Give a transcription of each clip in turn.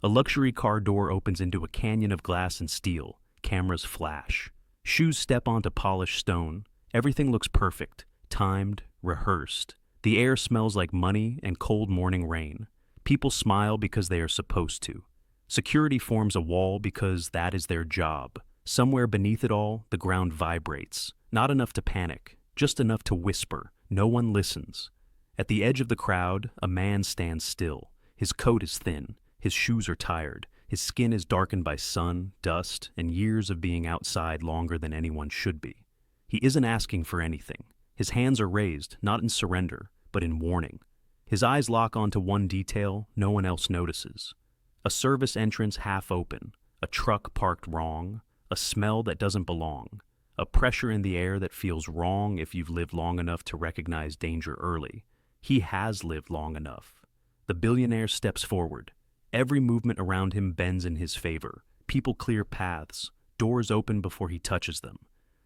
A luxury car door opens into a canyon of glass and steel. Cameras flash. Shoes step onto polished stone. Everything looks perfect, timed, rehearsed. The air smells like money and cold morning rain. People smile because they are supposed to. Security forms a wall because that is their job. Somewhere beneath it all, the ground vibrates. Not enough to panic, just enough to whisper. No one listens. At the edge of the crowd, a man stands still. His coat is thin. His shoes are tired. His skin is darkened by sun, dust, and years of being outside longer than anyone should be. He isn't asking for anything. His hands are raised, not in surrender, but in warning. His eyes lock onto one detail no one else notices. A service entrance half open, a truck parked wrong, a smell that doesn't belong, a pressure in the air that feels wrong if you've lived long enough to recognize danger early. He has lived long enough. The billionaire steps forward. Every movement around him bends in his favor. People clear paths. Doors open before he touches them.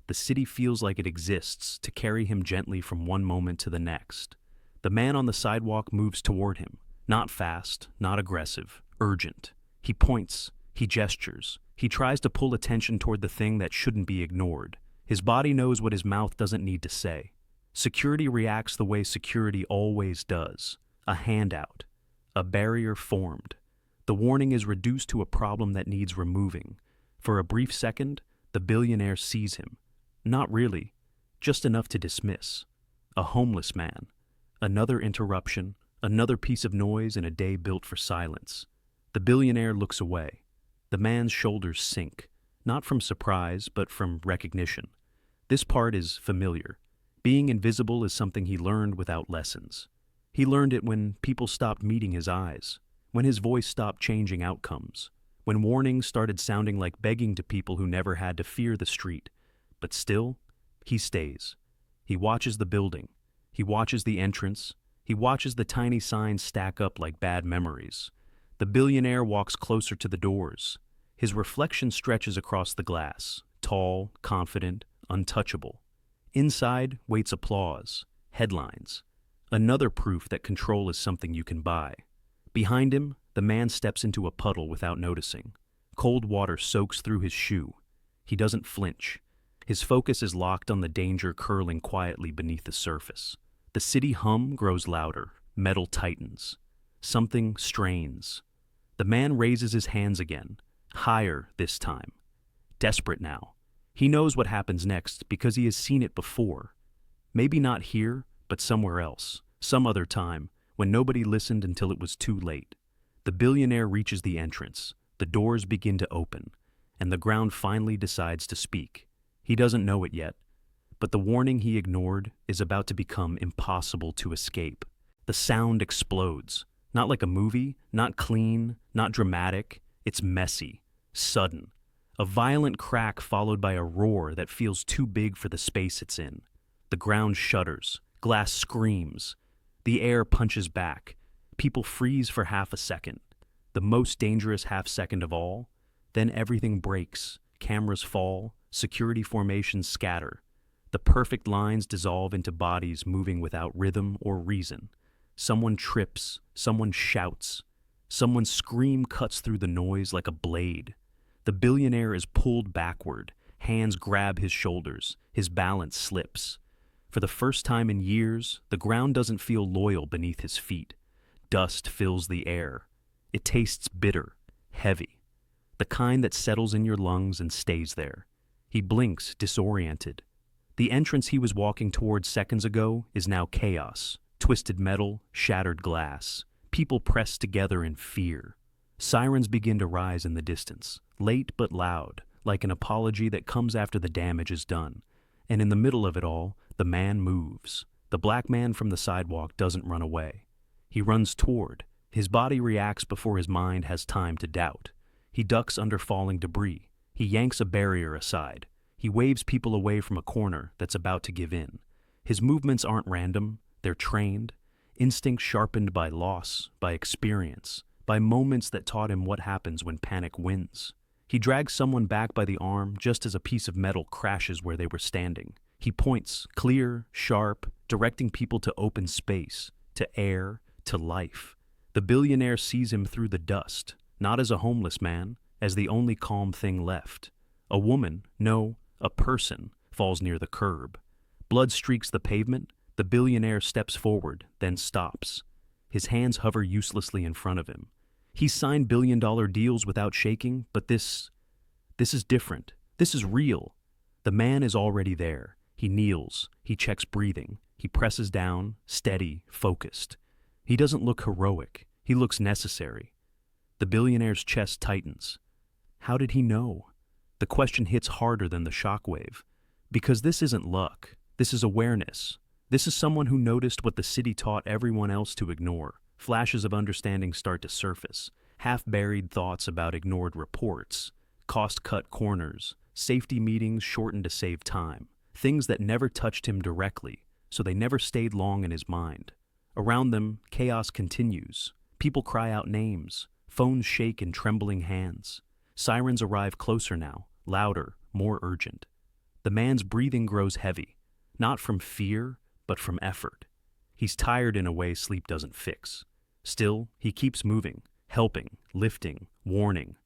The city feels like it exists to carry him gently from one moment to the next. The man on the sidewalk moves toward him. Not fast, not aggressive, urgent. He points. He gestures. He tries to pull attention toward the thing that shouldn't be ignored. His body knows what his mouth doesn't need to say. Security reacts the way security always does. A handout. A barrier formed. The warning is reduced to a problem that needs removing. For a brief second, the billionaire sees him. Not really, just enough to dismiss. A homeless man. Another interruption, another piece of noise in a day built for silence. The billionaire looks away. The man's shoulders sink, not from surprise, but from recognition. This part is familiar. Being invisible is something he learned without lessons. He learned it when people stopped meeting his eyes, when his voice stopped changing outcomes, when warnings started sounding like begging to people who never had to fear the street. But still, he stays. He watches the building. He watches the entrance. He watches the tiny signs stack up like bad memories. The billionaire walks closer to the doors. His reflection stretches across the glass, tall, confident, untouchable. Inside waits applause, headlines. Another proof that control is something you can buy. Behind him, the man steps into a puddle without noticing. Cold water soaks through his shoe. He doesn't flinch. His focus is locked on the danger curling quietly beneath the surface. The city hum grows louder. Metal tightens. Something strains. The man raises his hands again, higher this time. Desperate now. He knows what happens next because he has seen it before. Maybe not here, but somewhere else, some other time, when nobody listened until it was too late. The billionaire reaches the entrance. The doors begin to open, and the ground finally decides to speak. He doesn't know it yet, but the warning he ignored is about to become impossible to escape. The sound explodes. Not like a movie, not clean, not dramatic. It's messy, sudden. A violent crack followed by a roar that feels too big for the space it's in. The ground shudders. Glass screams. The air punches back. People freeze for half a second. The most dangerous half second of all. Then everything breaks. Cameras fall. Security formations scatter. The perfect lines dissolve into bodies moving without rhythm or reason. Someone trips. Someone shouts. Someone's scream cuts through the noise like a blade. The billionaire is pulled backward. Hands grab his shoulders. His balance slips. For the first time in years, the ground doesn't feel loyal beneath his feet. Dust fills the air. It tastes bitter, heavy. The kind that settles in your lungs and stays there. He blinks, disoriented. The entrance he was walking towards seconds ago is now chaos. Twisted metal, shattered glass. People press together in fear. Sirens begin to rise in the distance, late but loud, like an apology that comes after the damage is done. And in the middle of it all, the man moves. The black man from the sidewalk doesn't run away. He runs toward. His body reacts before his mind has time to doubt. He ducks under falling debris. He yanks a barrier aside. He waves people away from a corner that's about to give in. His movements aren't random. They're trained. Instincts sharpened by loss, by experience, by moments that taught him what happens when panic wins. He drags someone back by the arm just as a piece of metal crashes where they were standing. He points, clear, sharp, directing people to open space, to air, to life. The billionaire sees him through the dust, not as a homeless man, as the only calm thing left. A woman, no, a person, falls near the curb. Blood streaks the pavement. The billionaire steps forward, then stops. His hands hover uselessly in front of him. He's signed billion-dollar deals without shaking, but this is different. This is real. The man is already there. He kneels. He checks breathing. He presses down, steady, focused. He doesn't look heroic. He looks necessary. The billionaire's chest tightens. How did he know? The question hits harder than the shockwave. Because this isn't luck. This is awareness. This is someone who noticed what the city taught everyone else to ignore. Flashes of understanding start to surface. Half-buried thoughts about ignored reports. Cost-cut corners. Safety meetings shortened to save time. Things that never touched him directly, so they never stayed long in his mind. Around them, chaos continues. People cry out names. Phones shake in trembling hands. Sirens arrive closer now, louder, more urgent. The man's breathing grows heavy, not from fear, but from effort. He's tired in a way sleep doesn't fix. Still, he keeps moving, helping, lifting, warning.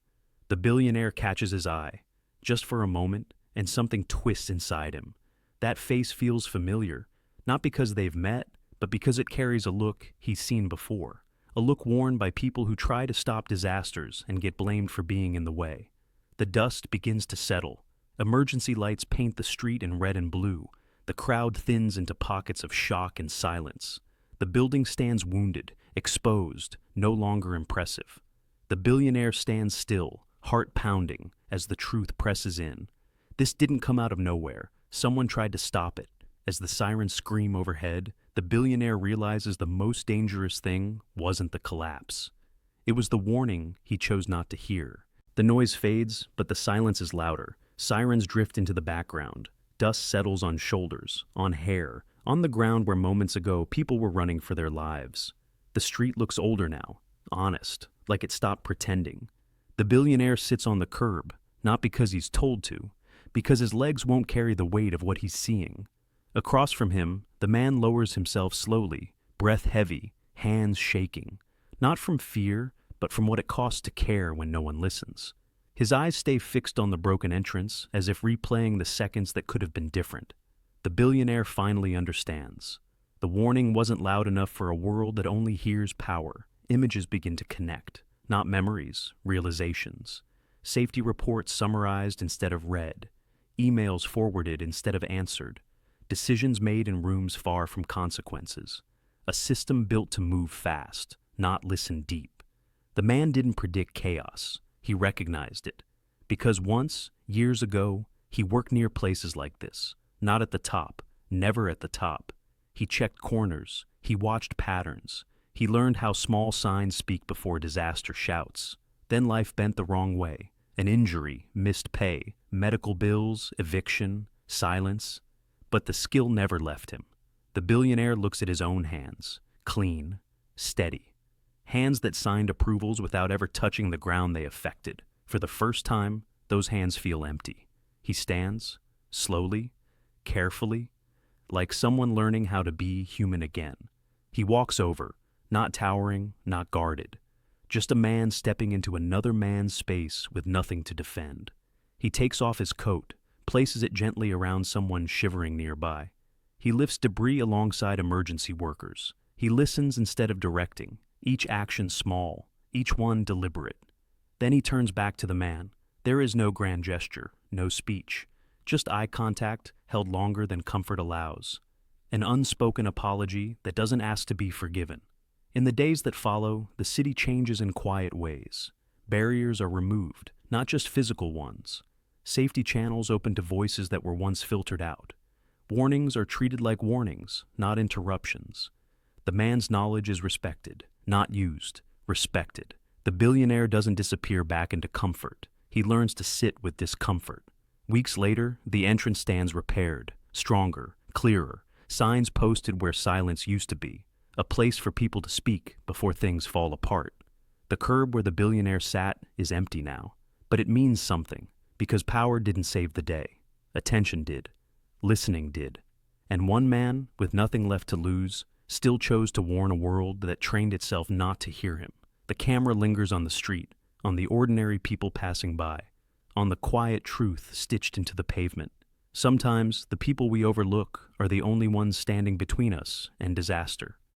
The billionaire catches his eye, just for a moment, and something twists inside him. That face feels familiar, not because they've met, but because it carries a look he's seen before. A look worn by people who try to stop disasters and get blamed for being in the way. The dust begins to settle. Emergency lights paint the street in red and blue. The crowd thins into pockets of shock and silence. The building stands wounded, exposed, no longer impressive. The billionaire stands still, heart pounding, as the truth presses in. This didn't come out of nowhere. Someone tried to stop it. As the sirens scream overhead, the billionaire realizes the most dangerous thing wasn't the collapse. It was the warning he chose not to hear. The noise fades, but the silence is louder. Sirens drift into the background. Dust settles on shoulders, on hair, on the ground where moments ago people were running for their lives. The street looks older now, honest, like it stopped pretending. The billionaire sits on the curb, not because he's told to, because his legs won't carry the weight of what he's seeing. Across from him, the man lowers himself slowly, breath heavy, hands shaking, not from fear, but from what it costs to care when no one listens. His eyes stay fixed on the broken entrance, as if replaying the seconds that could have been different. The billionaire finally understands. The warning wasn't loud enough for a world that only hears power. Images begin to connect, not memories, realizations. Safety reports summarized instead of read. Emails forwarded instead of answered. Decisions made in rooms far from consequences. A system built to move fast, not listen deep. The man didn't predict chaos. He recognized it. Because once, years ago, he worked near places like this. Not at the top, never at the top. He checked corners. He watched patterns. He learned how small signs speak before disaster shouts. Then life bent the wrong way. An injury, missed pay, medical bills, eviction, silence. But the skill never left him. The billionaire looks at his own hands, clean, steady. Hands that signed approvals without ever touching the ground they affected. For the first time, those hands feel empty. He stands, slowly, carefully, like someone learning how to be human again. He walks over, not towering, not guarded. Just a man stepping into another man's space with nothing to defend. He takes off his coat, places it gently around someone shivering nearby. He lifts debris alongside emergency workers. He listens instead of directing, each action small, each one deliberate. Then he turns back to the man. There is no grand gesture, no speech, just eye contact held longer than comfort allows. An unspoken apology that doesn't ask to be forgiven. In the days that follow, the city changes in quiet ways. Barriers are removed, not just physical ones. Safety channels open to voices that were once filtered out. Warnings are treated like warnings, not interruptions. The man's knowledge is respected, not used, respected. The billionaire doesn't disappear back into comfort. He learns to sit with discomfort. Weeks later, the entrance stands repaired, stronger, clearer, signs posted where silence used to be, a place for people to speak before things fall apart. The curb where the billionaire sat is empty now, but it means something, because power didn't save the day. Attention did. Listening did. And one man, with nothing left to lose, still chose to warn a world that trained itself not to hear him. The camera lingers on the street, on the ordinary people passing by, on the quiet truth stitched into the pavement. Sometimes the people we overlook are the only ones standing between us and disaster.